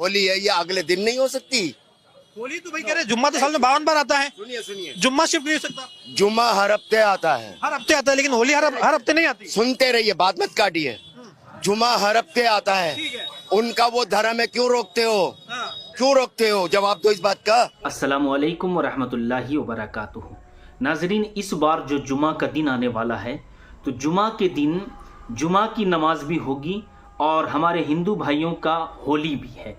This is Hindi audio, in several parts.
होली है, ये अगले दिन नहीं हो सकती। होली तो भाई कह रहे जुम्मा तो साल में 52 बार आता है, सुनिए जुम्मा शिफ्ट नहीं हो सकता। जुम्मा हर हफ्ते आता है, हर हफ्ते आता है, लेकिन होली हर हफ्ते नहीं आती। सुनते रहिए, बात मत काटिए। जुम्मा हर हफ्ते आता है, ठीक है। उनका वो धर्म है, क्यों रोकते हो? हाँ। क्यों रोकते हो? जवाब दो इस बात का। अस्सलामुअलैकुम वरहमतुल्लाहि वबरकातुहू। नाजरीन, इस बार जो जुमा का दिन आने वाला है, तो जुमा के दिन जुमा की नमाज भी होगी और हमारे हिंदू भाइयों का होली भी है।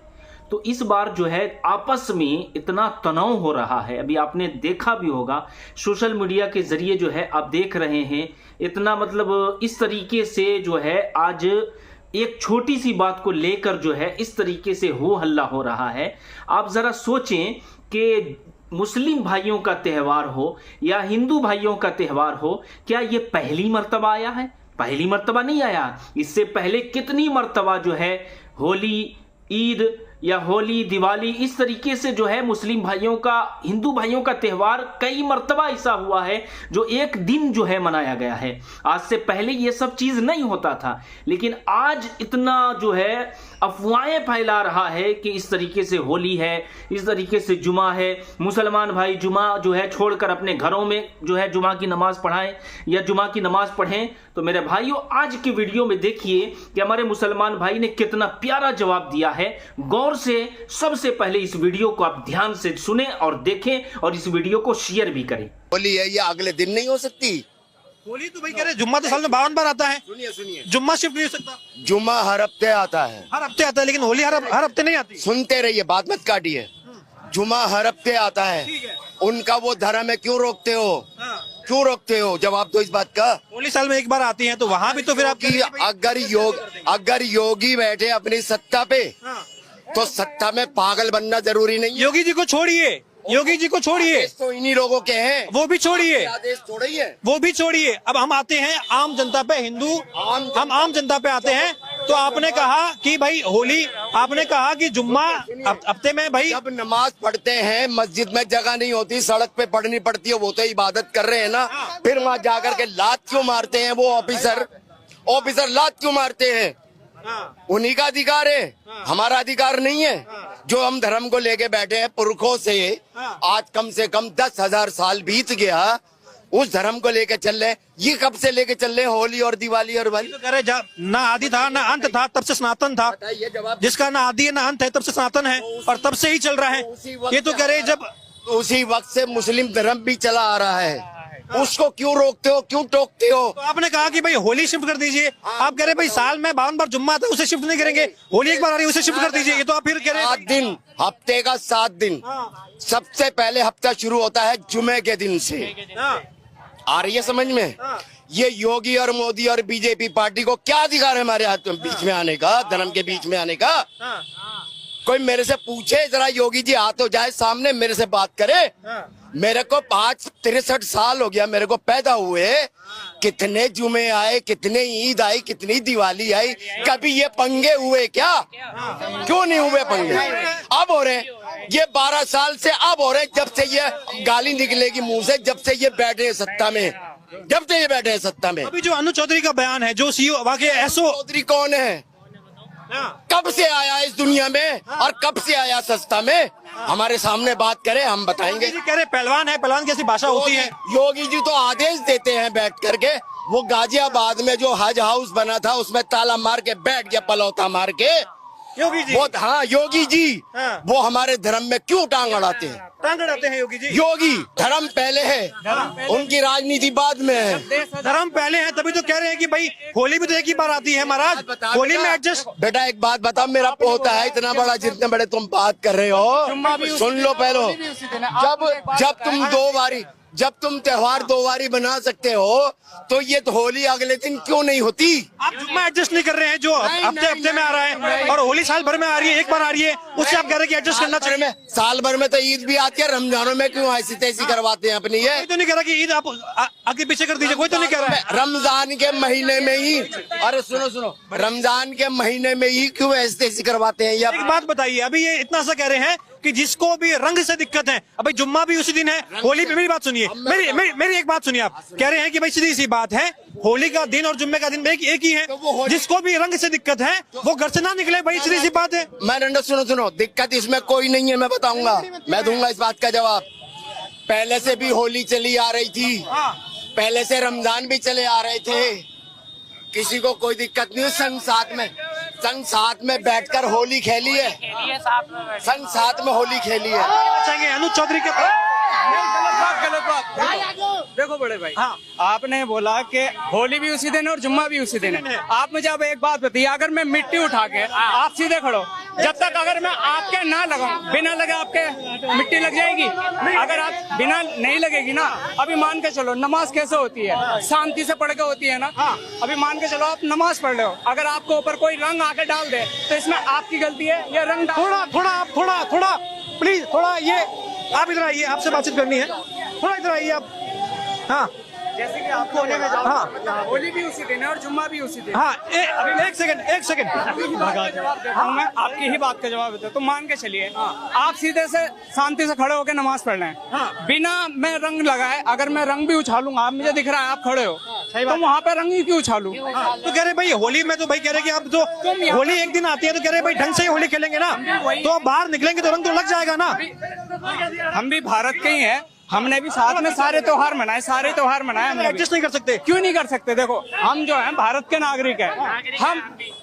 तो इस बार जो है आपस में इतना तनाव हो रहा है, अभी आपने देखा भी होगा सोशल मीडिया के जरिए जो है आप देख रहे हैं, इतना मतलब इस तरीके से जो है आज एक छोटी सी बात को लेकर जो है इस तरीके से हो हल्ला हो रहा है। आप जरा सोचें कि मुस्लिम भाइयों का त्यौहार हो या हिंदू भाइयों का त्यौहार हो, क्या ये पहली मर्तबा आया है? पहली मर्तबा नहीं आया। इससे पहले कितनी मर्तबा जो है होली, ईद या होली, दिवाली, इस तरीके से जो है मुस्लिम भाइयों का, हिंदू भाइयों का त्यौहार कई मर्तबा ऐसा हुआ है जो एक दिन जो है मनाया गया है। आज से पहले ये सब चीज नहीं होता था, लेकिन आज इतना जो है अफवाहें फैला रहा है कि इस तरीके से होली है, इस तरीके से जुमा है। मुसलमान भाई जुमा जो है छोड़कर अपने घरों में जो है जुमा की नमाज पढ़ाएं या जुमा की नमाज पढ़ें। तो मेरे भाइयों, आज की वीडियो में देखिए कि हमारे मुसलमान भाई ने कितना प्यारा जवाब दिया है। गौर से सबसे पहले इस वीडियो को आप ध्यान से सुने और देखें और इस वीडियो को शेयर भी करें। होली है, ये अगले दिन नहीं हो सकती। होली तो भाई कह रहे जुम्मा तो साल में 52 बार आता है, सुनिए, जुम्मा शिफ्ट नहीं हो सकता। जुम्मा हर हफ्ते आता है, हर हफ्ते आता है, लेकिन होली हर हफ्ते नहीं आती। सुनते रहिए, बात मत काटिए। जुम्मा हर हफ्ते आता है, ठीक है। उनका वो धर्म है, क्यों रोकते हो? हाँ। क्यों रोकते हो? जवाब दो इस बात का। होली साल में एक बार आती है, तो वहां भी तो फिर आप कि अगर योगी बैठे अपनी सत्ता पे, तो सत्ता में पागल बनना जरूरी नहीं है। योगी जी को छोड़िए, योगी जी को छोड़िए, आदेश तो इन्हीं लोगों के हैं, वो भी छोड़िए, आदेश छोड़िए। वो भी छोड़िए। अब हम आते हैं आम जनता पे, हम आम जनता पे आते हैं। तो आपने कहा कि भाई होली, आपने कहा कि जुम्मा हफ्ते में भाई, जब नमाज पढ़ते हैं मस्जिद में जगह नहीं होती, सड़क पे पढ़नी पड़ती है, वो तो इबादत कर रहे हैं ना। फिर वहाँ जाकर के लात क्यों मारते हैं वो ऑफिसर लात क्यों मारते हैं? उन्हीं का अधिकार है, हमारा अधिकार नहीं है। जो हम धर्म को लेके बैठे हैं पुरखों से, आज कम से कम 10,000 साल बीत गया, उस धर्म को लेके चल रहे। ये कब से लेके चल रहे हैं? होली और दिवाली और भाई तो कह रहे ना आदि था ना अंत था, तब से सनातन था। ये जवाब जिसका ना आदि है ना अंत है, तब से सनातन है और तब से ही चल रहा है। ये तो कह रहे जब उसी वक्त से मुस्लिम धर्म भी चला आ रहा है, उसको क्यों रोकते हो, क्यों टोकते हो? तो आपने कहा कि भाई होली शिफ्ट कर दीजिए, आप कह रहे भाई साल में 52 बार जुम्मा आता है, उसे शिफ्ट नहीं करेंगे, होली एक बार आ रही है उसे शिफ्ट कर दीजिए। ये तो आप फिर कह रहे 7 दिन, हफ्ते का 7 दिन। सबसे पहले हफ्ता शुरू होता है जुमे के दिन से। आ रही है समझ में? ये योगी और मोदी और बीजेपी पार्टी को क्या अधिकार है हमारे हाथ में बीच में आने का, धर्म के बीच में आने का? कोई मेरे से पूछे जरा, योगी जी हाथ हो जाए सामने, मेरे से बात करे। मेरे को 63 साल हो गया मेरे को पैदा हुए, कितने जुमे आए, कितने ईद आई, कितनी दिवाली आई, कभी ये पंगे हुए क्या? क्यों नहीं हुए पंगे? अब हो रहे हैं, ये 12 साल से अब हो रहे हैं, जब से ये गाली निकलेगी मुंह से, जब से ये बैठे हैं सत्ता में, जब से ये बैठे हैं सत्ता में। अभी जो अनु चौधरी का बयान है, जो सीईओ वाकई एसओ चौधरी कौन है? कब से आया इस दुनिया में और कब से आया सत्ता में? हमारे सामने बात करे, हम बताएंगे। कह रहे पहलवान है, पहलवान कैसी भाषा होती है? योगी जी तो आदेश देते हैं बैठ करके। वो गाजियाबाद में जो हज हाउस बना था उसमें ताला मार के बैठ गया, पलौता मार के। योगी जी, वो हाँ योगी जी, वो हमारे धर्म में क्यों टांग अड़ाते हैं? टांग अड़ाते हैं योगी जी। योगी धर्म पहले है, उनकी राजनीति बाद में है। धर्म पहले है, तभी तो कह रहे हैं कि भाई होली भी तो एक ही बार आती है महाराज, होली में एडजस्ट। बेटा एक बात बताओ, मेरा पोता है इतना बड़ा, जितने बड़े तुम बात कर रहे हो, सुन लो पहले। जब तुम त्योहार 2 बारी बना सकते हो, तो ये तो होली अगले दिन क्यों नहीं होती? आप जुम्मा एडजस्ट नहीं कर रहे हैं, जो हफ्ते में आ रहा है, और होली साल भर में आ रही है, एक बार आ रही है, उससे आप कह रहे हैं कि एडजस्ट करना चाहिए। साल भर में तो ईद भी आती है, रमजानों में क्यों ऐसी तैसी करवाते हैं अपनी? ये कोई तो नहीं कह रहा कि ईद आप आगे पीछे कर दीजिए, कोई तो नहीं कह रहा है। रमजान के महीने में ही, अरे सुनो, रमजान के महीने में ही क्यों ऐसी तैसी करवाते हैं? एक बात बताइए, अभी ये इतना सा कह रहे हैं कि जिसको भी रंग से दिक्कत है, अब भाई जुम्मा भी उसी दिन है, होली पे, मेरी बात सुनिए, मेरी एक बात सुनिए, आप कह रहे हैं कि भाई सीधी सी बात है, होली का दिन और जुम्मे का दिन एक ही है, जिसको भी रंग से दिक्कत है वो घर से ना निकले, भाई सीधी सी बात है। मैं सुनो, दिक्कत इसमें कोई नहीं है, मैं बताऊंगा, मैं दूंगा इस बात का जवाब। पहले से भी होली चली आ रही थी, पहले से रमजान भी चले आ रहे थे, किसी को कोई दिक्कत नहीं है। संग साथ में बैठकर होली खेली है, संग साथ में होली खेली है। चाहेंगे अनुज चौधरी के गलत बात। देखो बड़े भाई, हाँ। आपने बोला कि होली भी उसी दिन है और जुम्मा भी उसी दिन है। आप मुझे अब एक बात बताइए, अगर मैं मिट्टी उठा के आप सीधे खड़ो, जब तक अगर मैं आपके ना लगाऊं, बिना लगे आपके मिट्टी लग जाएगी। अगर आप बिना नहीं लगेगी ना, अभी मान के चलो नमाज कैसे होती है, शांति से पढ़ के होती है ना। अभी मान के चलो आप नमाज पढ़ रहे हो, अगर आपको ऊपर कोई रंग आके डाल दे तो इसमें आपकी गलती है या रंग थोड़ा प्लीज, थोड़ा ये आप इधर आइए, आपसे बातचीत करनी है, थोड़ा इधर आइए आप। हाँ, जैसे कि आपको होली में जाओ, हाँ, होली भी उसी दिन है और जुम्मा भी उसी दिन। हाँ, एक सेकंड जवाब देता हूँ मैं, आपकी ही बात का जवाब देता हूँ। तो मान के चलिए आप सीधे से शांति से खड़े होकर नमाज पढ़ रहे हैं, बिना मैं रंग लगाए, अगर मैं रंग भी उछालूंगा, आप मुझे दिख रहा है आप खड़े हो, तो वहाँ पे रंग ही क्यों उछालू? तो कह रहे भाई होली में तो भाई कह रहे कि आप जो होली एक दिन आती है तो कह रहे भाई ढंग से ही होली खेलेंगे ना, तो आप बाहर निकलेंगे तो रंग तो लग जाएगा ना। हम भी भारत के ही हैं, हमने भी साथ में सारे त्योहार मनाए, हमने एडजस्ट नहीं कर सकते? क्यों नहीं कर सकते? देखो हम जो हैं भारत के नागरिक हैं,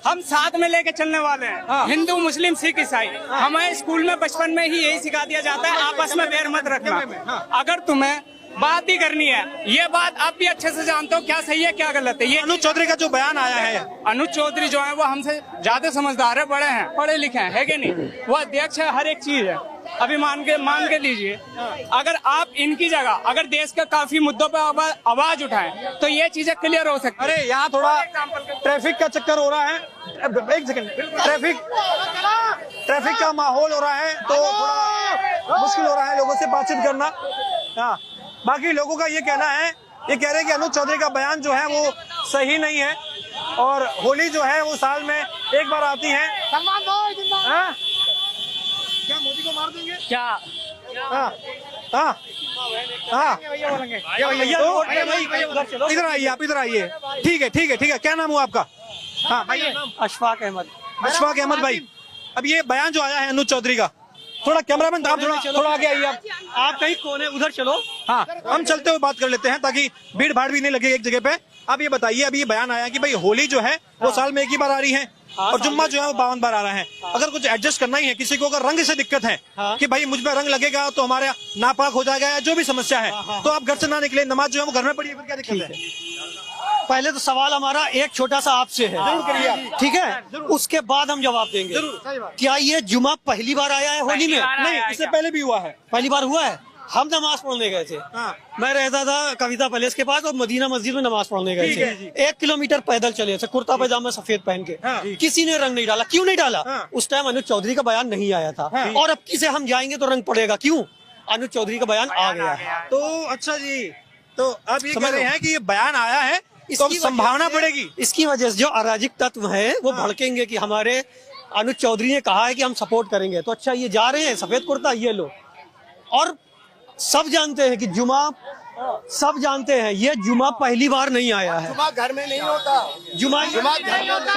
हम साथ में लेके चलने वाले हैं, हिंदू मुस्लिम सिख ईसाई। हमें स्कूल में बचपन में ही यही सिखा दिया जाता है, आपस में बैर मत रखना। अगर तुम्हें बात ही करनी है, ये बात आप भी अच्छे से जानते हो क्या सही है क्या गलत है। ये अनुज चौधरी का जो बयान आया है, अनुज चौधरी जो है वो हमसे ज्यादा समझदार है, बड़े हैं, पढ़े लिखे हैं, कि नहीं? वो अध्यक्ष है, हर एक चीज है। अभी मान के लीजिए, अगर आप इनकी जगह अगर देश के काफी मुद्दों पर आवाज उठाएं तो ये चीजें क्लियर हो सकती है। अरे यहाँ थोड़ा ट्रैफिक का चक्कर हो रहा है, एक सेकंड, ट्रैफिक का माहौल हो रहा है तो थोड़ा मुश्किल हो रहा है लोगों से बातचीत करना। हाँ, बाकी लोगों का ये कहना है, ये कह रहे हैं कि अनुज चौधरी का बयान जो है वो सही नहीं है और होली जो है वो साल में एक बार आती है। हाँ? क्या मोदी को मार देंगे क्या? हाँ, हाँ, हाँ, इधर आइए, आप इधर आइए। ठीक है, क्या नाम हुआ आपका? हाँ भाई, अशफाक अशफाक अहमद भाई, अब ये बयान जो आया है अनुज चौधरी का, थोड़ा कैमरामैन आप थोड़ा आगे आइए, आप कहीं कोने उधर चलो। हाँ, हम चलते हुए बात कर लेते हैं ताकि भीड़ भाड़ भी नहीं लगे एक जगह पे। आप ये बताइए, अभी ये बयान आया कि भाई होली जो है वो साल में एक ही बार आ रही है और जुम्मा जो है वो 52 बार आ रहा है। अगर कुछ एडजस्ट करना ही है, किसी को अगर रंग से दिक्कत है कि भाई मुझ पे रंग लगेगा तो हमारे नापाक हो जाएगा या जो भी समस्या है, तो आप घर से ना निकले, नमाज जो है वो घर में पढ़िए, फिर क्या दिक्कत है? पहले तो सवाल हमारा एक छोटा सा आपसे है, ठीक है, उसके बाद हम जवाब देंगे। क्या ये जुमा पहली बार आया है होली में? नहीं, इससे पहले भी हुआ है। पहली बार हुआ है। हम नमाज पढ़ने गए थे, मैं रहता था कविता पैलेस के पास और मदीना मस्जिद में नमाज पढ़ने गए थे। 1 किलोमीटर पैदल चले थे, कुर्ता पैजामा सफेद पहन के, किसी ने रंग नहीं डाला। क्यों नहीं डाला? उस टाइम अनुज चौधरी का बयान नहीं आया था, और अब किसे हम जाएंगे तो रंग पड़ेगा। क्यों? अनुज चौधरी का बयान आ गया है। तो अच्छा जी, तो अब ये कह रहे हैं कि ये बयान आया है, इसकी संभावना बढ़ेगी। इसकी वजह से जो अराजक तत्व है वो भड़केंगे कि हमारे अनुज चौधरी ने कहा है कि हम सपोर्ट करेंगे, तो अच्छा ये जा रहे हैं सफेद कुर्ता ये लो। और सब जानते हैं कि सब जानते हैं ये जुमा पहली बार नहीं आया है। जुमा घर में नहीं होता, जुमा घर में होता।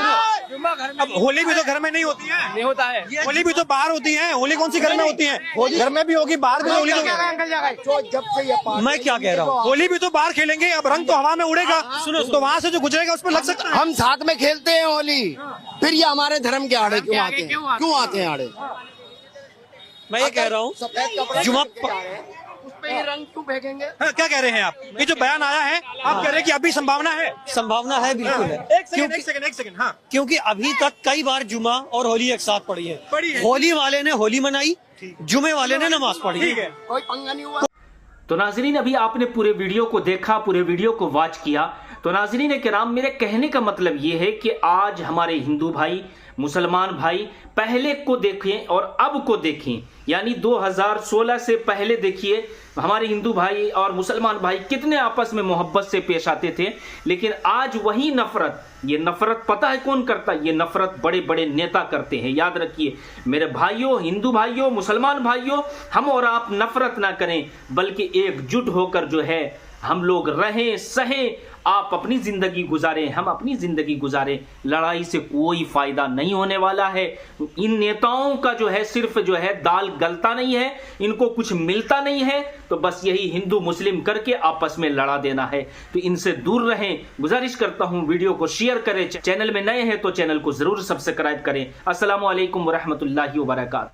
अब होली भी तो घर में नहीं होती है, नहीं होता है, होली भी तो बाहर होती है। होली कौन सी घर में होती है? घर में भी होगी, बाहर भी होली। जब से ये मैं क्या कह रहा हूँ, होली भी तो बाहर खेलेंगे, अब रंग तो हवा में उड़ेगा, सुनो तो वहाँ से जो गुजरेगा उस पर लग सकता है। हम साथ में खेलते हैं होली, फिर ये हमारे धर्म के आड़े क्यों आते हैं आड़े? मैं ये कह रहा हूँ जुमा उस पे ये रंग क्यों फेंकेंगे? हाँ, क्या कह रहे हैं आप? ये जो बयान आया है, आप कह रहे हैं कि अभी संभावना है? संभावना है, बिल्कुल है। एक सेकंड, हाँ, क्योंकि अभी तक कई बार जुमा और होली एक साथ पड़ी है। होली वाले ने होली मनाई, जुमे वाले ने नमाज पढ़ी। ठीक है, कोई पंगा नहीं हुआ। तो नाजरीन, अभी आपने पूरे वीडियो को देखा, पूरे वीडियो को वॉच किया। तो नाजरीन किराम, मेरे कहने का मतलब ये है कि आज हमारे हिंदू भाई मुसलमान भाई पहले को देखें और अब को देखें, यानी 2016 से पहले देखिए हमारे हिंदू भाई और मुसलमान भाई कितने आपस में मोहब्बत से पेश आते थे। लेकिन आज वही नफरत, ये नफरत पता है कौन करता है? ये नफरत बड़े बड़े नेता करते हैं। याद रखिए मेरे भाइयों, हिंदू भाइयों, मुसलमान भाइयों, हम और आप नफरत ना करें, बल्कि एकजुट होकर जो है हम लोग रहें, सहें। आप अपनी जिंदगी गुजारें, हम अपनी जिंदगी गुजारें। लड़ाई से कोई फायदा नहीं होने वाला है। इन नेताओं का जो है सिर्फ जो है दाल गलता नहीं है, इनको कुछ मिलता नहीं है, तो बस यही हिंदू मुस्लिम करके आपस में लड़ा देना है। तो इनसे दूर रहें। गुजारिश करता हूं वीडियो को शेयर करें, चैनल में नए हैं तो चैनल को जरूर सब्सक्राइब करें। अस्सलामु अलैकुम वरहमतुल्लाहि वबरकातुहू।